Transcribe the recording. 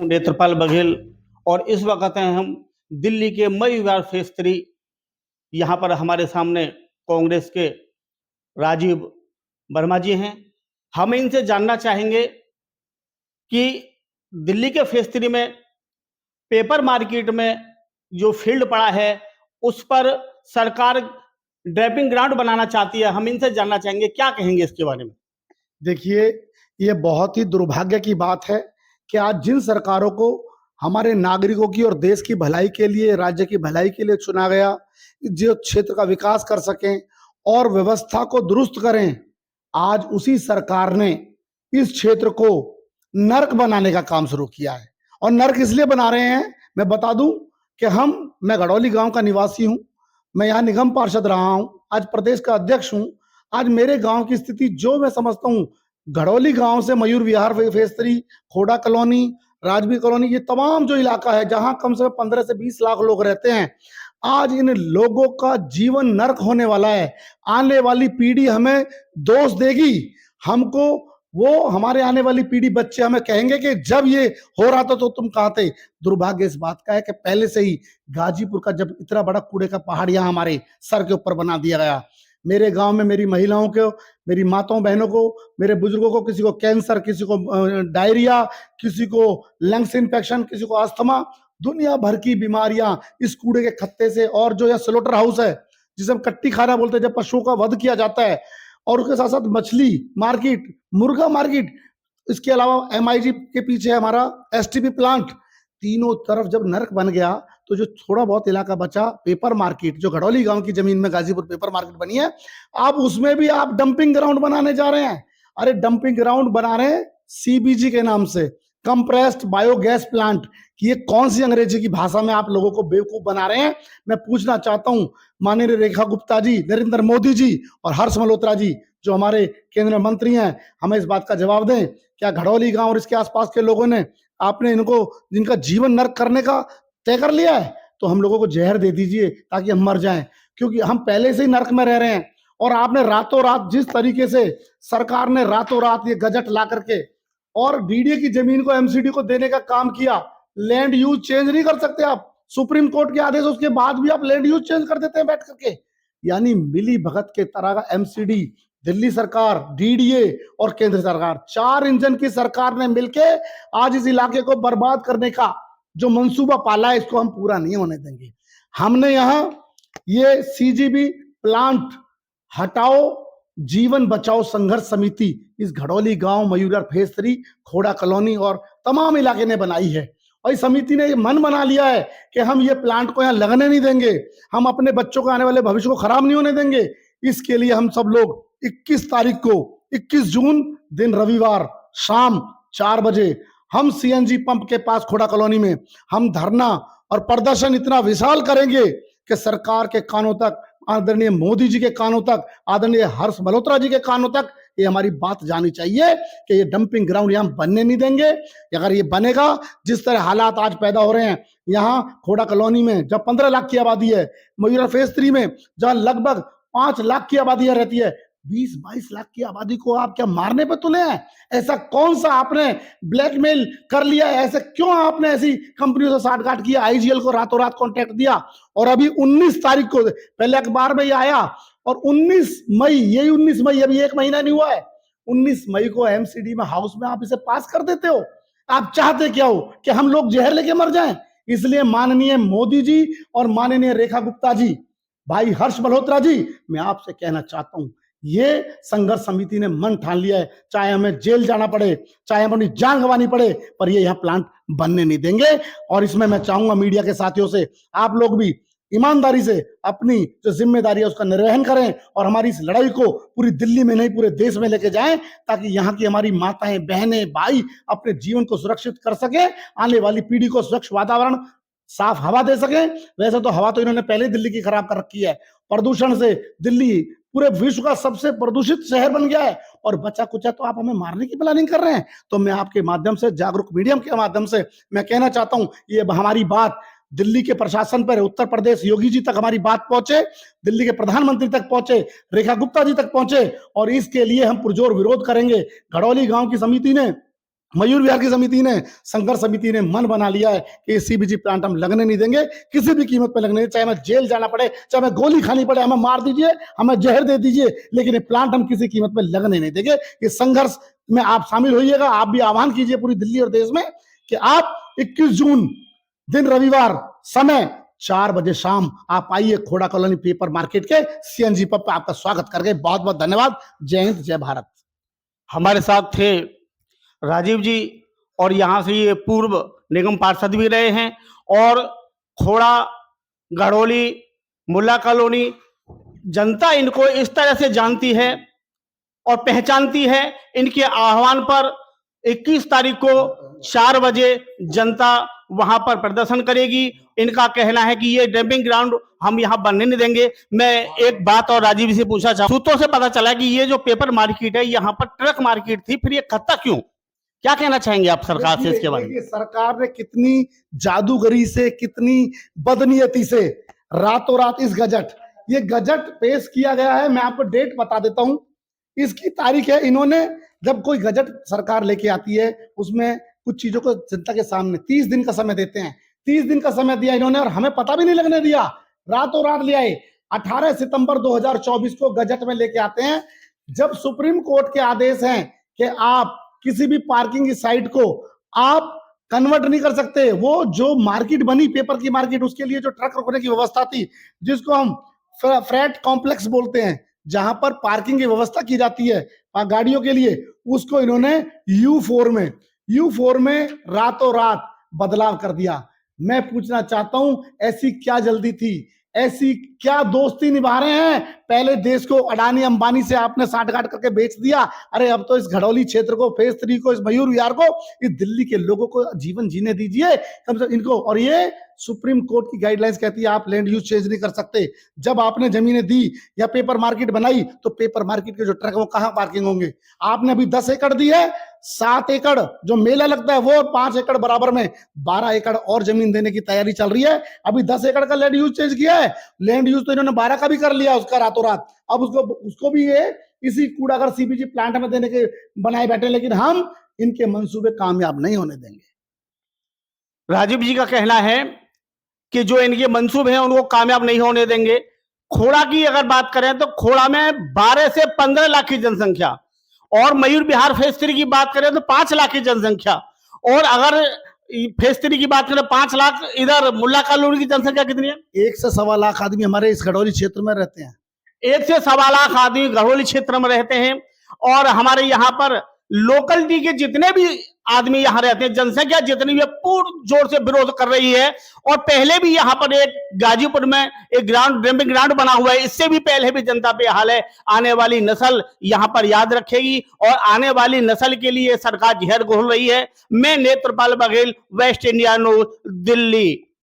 नेत्रपाल बघेल और इस वक्त हैं हम दिल्ली के मई विहार फेज 3। यहाँ पर हमारे सामने कांग्रेस के राजीव वर्मा जी हैं। हम इनसे जानना चाहेंगे कि दिल्ली के फेज 3 में पेपर मार्केट में जो फील्ड पड़ा है उस पर सरकार डंपिंग ग्राउंड बनाना चाहती है। हम इनसे जानना चाहेंगे, क्या कहेंगे इसके बारे में। देखिए, ये बहुत ही दुर्भाग्य की बात है कि आज जिन सरकारों को हमारे नागरिकों की और देश की भलाई के लिए, राज्य की भलाई के लिए चुना गया, जो क्षेत्र का विकास कर सकें और व्यवस्था को दुरुस्त करें, आज उसी सरकार ने इस क्षेत्र को नर्क बनाने का काम शुरू किया है। और नर्क इसलिए बना रहे हैं, मैं बता दूं कि मैं गढ़ौली गांव का निवासी हूं, मैं यहाँ निगम पार्षद रहा हूं, आज प्रदेश का अध्यक्ष हूं। आज मेरे गांव की स्थिति जो मैं समझता हूं, गढ़ौली गांव से मयूर विहार फेज 3, खोड़ा कॉलोनी, राजवीर कॉलोनी, ये तमाम जो इलाका है जहां कम से कम 15 से 20 लाख लोग रहते हैं, आज इन लोगों का जीवन नर्क होने वाला है। आने वाली पीढ़ी हमें दोष देगी, हमको वो हमारे आने वाली पीढ़ी, बच्चे हमें कहेंगे कि जब ये हो रहा था तो तुम कहाँ थे। दुर्भाग्य इस बात का है कि पहले से ही गाजीपुर का जब इतना बड़ा कूड़े का पहाड़ यहाँ हमारे सर के ऊपर बना दिया गया। मेरे गांव में मेरी महिलाओं को, मेरी माताओं बहनों को, मेरे बुजुर्गों को, किसी को कैंसर, किसी को डायरिया, किसी को लंग्स इन्फेक्शन, किसी को अस्थमा, दुनिया भर की बीमारियां इस कूड़े के खत्ते से। और जो यह स्लोटर हाउस है जिसे हम कट्टी खाना बोलते हैं, जब पशुओं का वध किया जाता है, और उसके साथ साथ मछली मार्केट, मुर्गा मार्केट, इसके अलावा एमआईजी के पीछे हमारा एसटीपी प्लांट, तीनों तरफ जब नर्क बन गया तो जो थोड़ा बहुत इलाका बचा, पेपर मार्केट, जो गढ़ौली गांव की जमीन में गाजीपुर पेपर मार्केट बनी है, अब उसमें भी आप डंपिंग ग्राउंड बनाने जा रहे हैं। अरे डंपिंग ग्राउंड बना रहे हैं सीबीजी के नाम से, कंप्रेस्ड बायोगैस प्लांट। कि ये कौन सी अंग्रेजी की भाषा में आप लोगों को बेवकूफ बना रहे हैं। मैं पूछना चाहता हूं माननीय रेखा गुप्ता जी, नरेंद्र मोदी जी और हर्ष मल्होत्रा जी, जो हमारे केंद्रीय मंत्री हैं, हमें इस बात का जवाब दें। क्या गढ़ौली गांव और इसके आसपास के लोगों ने, आपने इनको, जिनका जीवन नर्क करने का तय कर लिया है, तो हम लोगों को जहर दे दीजिए ताकि हम मर जाएं, क्योंकि हम पहले से ही नर्क में रह रहे हैं। और आपने रातों रात, जिस तरीके से सरकार ने रातों रात ये गजट ला करके और डीडीए की जमीन को एमसीडी को देने का काम किया, लैंड यूज चेंज नहीं कर सकते आप, सुप्रीम कोर्ट के आदेश उसके बाद भी आप लैंड यूज चेंज कर देते हैं बैठ करके। यानी मिली भगत के तरह का एमसीडी, दिल्ली सरकार, डीडीए और केंद्र सरकार, 4 इंजन की सरकार ने मिलके आज इस इलाके को बर्बाद करने का जो मंसूबा पाला है, इसको हम पूरा नहीं होने देंगे। हमने यहां ये सीजीबी प्लांट हटाओ जीवन बचाओ संघर्ष समिति इस घड़ौली गांव, मयूर फेज 3, खोड़ा कॉलोनी और तमाम इलाके ने बनाई है। और इस समिति ने ये मन बना लिया है कि हम ये प्लांट को यहाँ लगने नहीं देंगे, हम अपने बच्चों को, आने वाले भविष्य को खराब नहीं होने देंगे। इसके लिए हम सब लोग 21 तारीख को, 21 जून दिन रविवार शाम 4 बजे हम सीएनजी पंप के पास खोड़ा कॉलोनी में हम धरना और प्रदर्शन इतना विशाल करेंगे कि सरकार के कानों तक, आदरणीय मोदी जी के कानों तक, आदरणीय हर्ष मल्होत्रा जी के कानों तक ये हमारी बात जानी चाहिए कि ये डंपिंग ग्राउंड यहाँ बनने नहीं देंगे। अगर ये बनेगा, जिस तरह हालात आज पैदा हो रहे हैं यहाँ खोड़ा कॉलोनी में, जब 15 लाख की आबादी है, मयूर फेज 3 में जहां लगभग 5 लाख की आबादी रहती है, 20-22 लाख की आबादी को आप क्या मारने पे तुले हैं? ऐसा कौन सा आपने ब्लैकमेल कर लिया है? ऐसे क्यों आपने ऐसी कंपनियों से साठगांठ किया, आईजीएल को रातों रात कॉन्ट्रैक्ट दिया? और अभी 19 तारीख को, पहले अखबार में ये आया, और 19 मई, यही 19 मई, अभी 1 महीना नहीं हुआ है, 19 मई को एमसीडी में हाउस में आप इसे पास कर देते हो। आप चाहते क्या हो कि हम लोग जहर लेके मर जाएं? इसलिए माननीय मोदी जी और माननीय रेखा गुप्ता जी, भाई हर्ष मल्होत्रा जी, मैं आपसे कहना चाहता हूं, ये संघर्ष समिति ने मन ठान लिया है, चाहे हमें जेल जाना पड़े, चाहे हमें अपनी जान गंवानी पड़े, पर ये यहाँ प्लांट बनने नहीं देंगे। और इसमें मैं चाहूंगा मीडिया के साथियों से, आप लोग भी ईमानदारी से अपनी जो जिम्मेदारी है उसका निर्वहन करें और हमारी इस लड़ाई को पूरी दिल्ली में नहीं पूरे देश में लेके जाएं, ताकि यहाँ की हमारी माताएं, बहनें, भाई अपने जीवन को सुरक्षित कर सके, आने वाली पीढ़ी को स्वच्छ वातावरण, साफ हवा दे सके। वैसे तो हवा तो इन्होंने पहले दिल्ली की खराब कर रखी है, प्रदूषण से दिल्ली पूरे विश्व का सबसे प्रदूषित शहर बन गया है, और बचा कुचा तो आप हमें मारने की प्लानिंग कर रहे हैं। तो मैं आपके माध्यम से, जागरूक मीडियम के माध्यम से मैं कहना चाहता हूं, ये हमारी बात दिल्ली के प्रशासन पर, उत्तर प्रदेश योगी जी तक हमारी बात पहुंचे, दिल्ली के प्रधानमंत्री तक पहुंचे, रेखा गुप्ता जी तक पहुंचे, और इसके लिए हम पुरजोर विरोध करेंगे। घड़ौली गांव की समिति ने मयूर विहार की समिति ने, संघर्ष समिति ने मन बना लिया है कि सीबीजी प्लांट हम लगने नहीं देंगे, किसी भी कीमत पे लगने, चाहे हमें जेल जाना पड़े, चाहे हमें गोली खानी पड़े, हमें मार दीजिए, हमें जहर दे दीजिए, लेकिन ये प्लांट हम किसी कीमत पे लगने नहीं देंगे। ये संघर्ष में आप शामिल होइएगा। आप भी आह्वान कीजिए पूरी दिल्ली और देश में कि आप 21 जून दिन रविवार समय 4 बजे शाम आप आइए खोड़ा कॉलोनी पेपर मार्केट के सीएनजी पंप पे। आपका स्वागत करके बहुत बहुत धन्यवाद। जय हिंद, जय भारत। हमारे साथ थे राजीव जी और यहाँ से ये पूर्व निगम पार्षद भी रहे हैं और खोड़ा, गढ़ोली, मुल्ला कॉलोनी जनता इनको इस तरह से जानती है और पहचानती है। इनके आह्वान पर 21 तारीख को 4 बजे जनता वहां पर प्रदर्शन करेगी। इनका कहना है कि ये डंपिंग ग्राउंड हम यहाँ बनने नहीं देंगे। मैं एक बात और राजीव जी से पूछना चाहूँ, सूत्रों से पता चला कि ये जो पेपर मार्केट है यहाँ पर ट्रक मार्केट थी, फिर ये खत्ता क्यों? क्या कहना चाहेंगे आप सरकार से इसके बारे में? सरकार ने कितनी जादूगरी से, कितनी बदनीयती से रातों रात इस ये गजट पेश किया गया है। मैं आपको डेट बता देता हूं, इसकी तारीख है। इन्होंने जब कोई गजट सरकार लेके आती है उसमें कुछ चीजों को जनता के सामने 30 दिन का समय देते हैं। 30 दिन का समय दिया इन्होंने और हमें पता भी नहीं लगने दिया, रातों रात ले आए। 18 सितंबर 2024 को गजट में लेके आते हैं, जब सुप्रीम कोर्ट के आदेश हैं कि आप किसी भी पार्किंग साइट को आप कन्वर्ट नहीं कर सकते। वो जो मार्केट बनी पेपर की मार्केट, उसके लिए जो ट्रक रोकने की व्यवस्था थी, जिसको हम फ्रेट कॉम्प्लेक्स बोलते हैं, जहां पर पार्किंग की व्यवस्था की जाती है गाड़ियों के लिए, उसको इन्होंने U4 में रातों रात बदलाव कर दिया। मैं पूछना चाहता हूं, ऐसी क्या जल्दी थी, ऐसी क्या दोस्ती निभा रहे हैं? पहले देश को अडानी अंबानी से आपने साठगांठ करके बेच दिया, अरे अब तो इस घड़ौली क्षेत्र को, फेज 3 को, इस मयूर विहार को, इस दिल्ली के लोगों को जीवन जीने दीजिए कम से कम इनको। और ये सुप्रीम कोर्ट की गाइडलाइंस कहती है आप लैंड यूज चेंज नहीं कर सकते। जब आपने जमीनें दी या पेपर मार्केट बनाई तो पेपर मार्केट के जो ट्रक वो कहां पार्किंग होंगे? आपने अभी 10 एकड़ दी है, 7 एकड़ जो मेला लगता है वो 5 एकड़ बराबर में 12 एकड़ और जमीन देने की तैयारी चल रही है। अभी 10 एकड़ का लैंड यूज चेंज किया है, लैंड यूज तो इन्होंने 12 का भी कर लिया उसका रातों रात। अब उसको भी ये इसी कूड़ागर सीबीजी प्लांट में देने के बनाए बैठे, लेकिन हम इनके मंसूबे कामयाब नहीं होने देंगे। राजीव जी का कहना है कि जो इनके मंसूबे हैं उनको कामयाब नहीं होने देंगे। खोड़ा की अगर बात करें तो खोड़ा में 12 से 15 लाख की जनसंख्या, और मयूर विहार फेज 3 की बात करें तो 5 लाख की जनसंख्या, और अगर फेज 3 की बात करें 5 लाख, इधर मुल्ला कॉलोनी की जनसंख्या कितनी है? 1 से 1.25 लाख आदमी हमारे इस घड़ौली क्षेत्र में रहते हैं। 1 से 1.25 लाख आदमी घड़ौली क्षेत्र में रहते हैं, और हमारे यहाँ पर लोकलिटी के जितने भी आदमी यहाँ रहते हैं, जनसंख्या जितनी भी पूर्ण जोर से विरोध कर रही है। और पहले भी यहाँ पर एक गाजीपुर में एक डंपिंग ग्राउंड बना हुआ है, इससे भी पहले भी जनता पे हाल है। आने वाली नस्ल यहाँ पर याद रखेगी और आने वाली नस्ल के लिए सरकार जहर घोल रही है। मैं Netrapal Baghel, waste India news, Delhi.